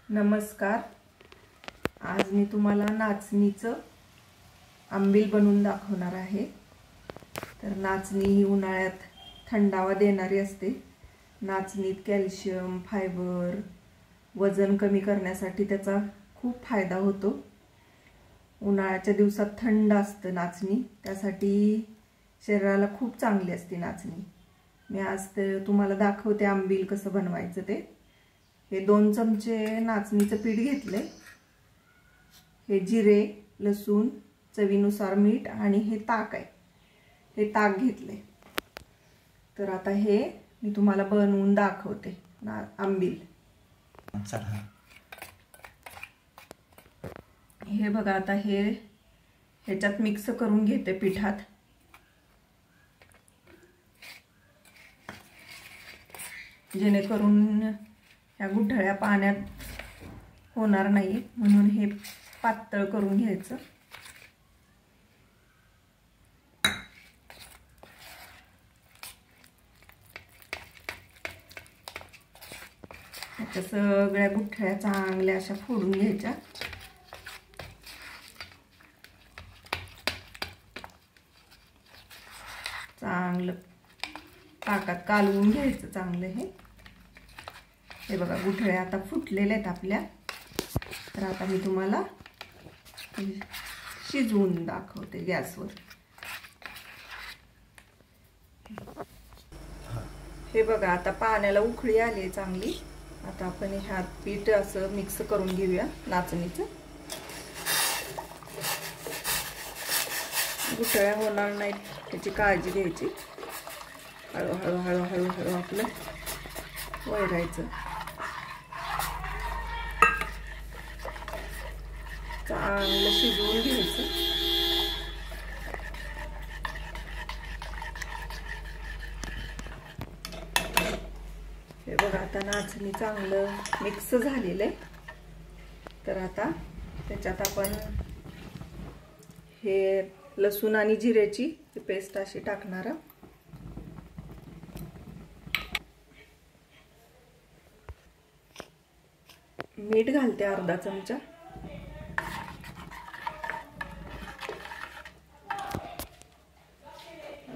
नमस्कार। आज मी तुम्हाला नाचणीचं आंबील बनवून दाखवणार आहे। तर नाचणी ही उन्हाळ्यात थंडावा देणारी असते। नाचणीत कॅल्शियम, फायबर, वजन कमी करण्यासाठी त्याचा खूप फायदा होतो। उन्हाळ्याच्या दिवसात थंड असतं नाचणी, त्यासाठी शरीराला खूप चांगली असते नाचणी। मी आज तुम्हाला दाखवते आंबील कसं बनवायचं ते। हे 2 चमचे नाचणीचं पीठ घेतले। हे जिरे, लसूण, चवीनुसार मीठ आणि हे ताक आहे। हे ताक घेतले। तर आता हे मी तुम्हाला बनवून दाखवते आंबील। हे बघा, आता हे ह्याच्यात मिक्स करून घेते पिठात। जेणेकरून ह्या गुठळ्या पाण्यात होणार नाही, म्हणून हे पातळ करून घ्यायचं। ह्याच्या सगळ्या गुठळ्या चांगल्या अशा फोडून घ्यायच्या। चांगलं ताकात कालवून घ्यायचं चांगलं। हे बघा, गुठळ्या आता फुटलेल्या आहेत आपल्या। तर आता मी तुम्हाला शिजवून दाखवते गॅसवर। हे बघा, आता पाण्याला उकळी आली चांगली। आता आपण ह्यात पीठ असं मिक्स करून घेऊया नाचणीचं। गुठळ्या होणार नाहीत याची काळजी घ्यायची। हळूहळू हळूहळू हळू आपलं वळवायचं। चांगलं शिजवून घ्यायचं। हे बघा, आता नाचणी चांगलं मिक्स झालेलं आहे। तर आता त्याच्यात आपण हे लसूण आणि जिऱ्याची पेस्ट अशी टाकणार। मीठ घालते अर्धा चमचा।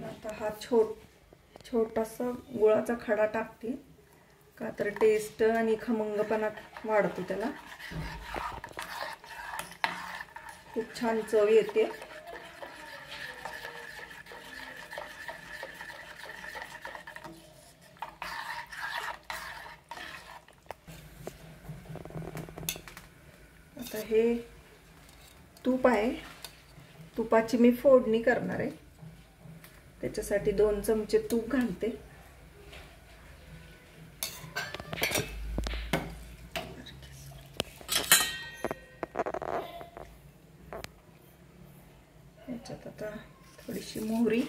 आता हा छोटासा गुळाचा खडा टाकते, का तर टेस्ट आणि खमंगपणा वाढतो त्याला। खूप छान चव येते। आता हे तूप आहे, तुपाची मी फोडणी करणार आहे। त्याच्यासाठी 2 चमचे तूप घालते। ह्याच्यात आता थोडीशी मोहरी,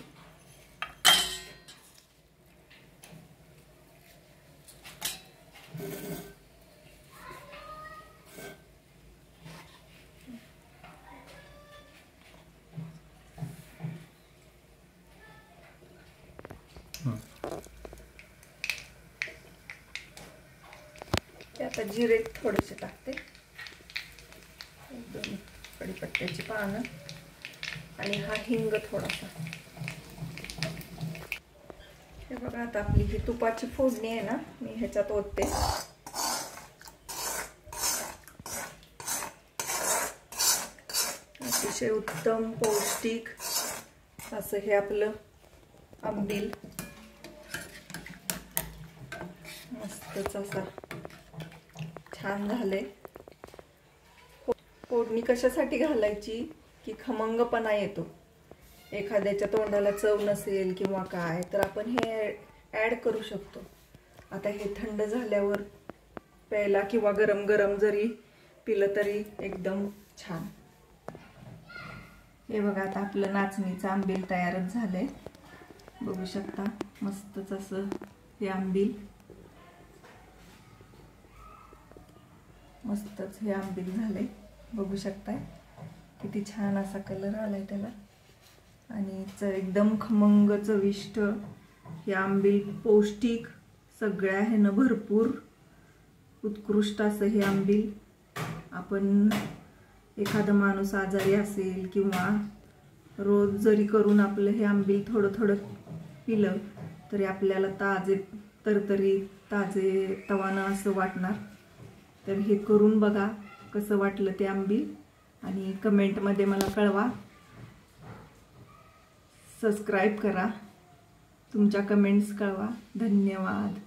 आता जिरे थोडेसे टाकते, 2 कढीपत्त्याची पानं आणि हा हिंग थोडासा। हे बघा, आता आपली ही तुपाची फोडणी आहे ना, मी ह्याच्यात ओतते। अतिशय उत्तम पौष्टिक असं हे आपलं आंबील मस्तच असा छान झालंय। फोडणी कशासाठी घालायची की खमंगपणा येतो। एखाद्याच्या तोंडाला चव नसेल किंवा काय, तर आपण हे ऍड करू शकतो। आता हे थंड झाल्यावर प्यायला किंवा गरम गरम जरी पिलं तरी एकदम छान। हे बघा, आता आपलं नाचणीचं आंबील तयारच झालंय। बघू शकता, मस्तच असं हे आंबील, मस्तच हे आंबील झालंय। बघू शकताय किती छान असा कलर आलाय त्याला, आणि एकदम खमंग चविष्ट हे आंबील, पौष्टिक, सगळ्या ह्यानं भरपूर उत्कृष्ट असं हे आंबील. आपण एखादा माणूस आजारी असेल किंवा रोज जरी करून आपलं हे आंबील थोडं थोडं पिलं तरी आपल्याला ताजे तवानं असं वाटणार. तर हे करून बघा कसं वाटलं ते आंबील आणि कमेंटमध्ये मला कळवा. सबस्क्राईब करा, तुमच्या कमेंट्स कळवा. धन्यवाद.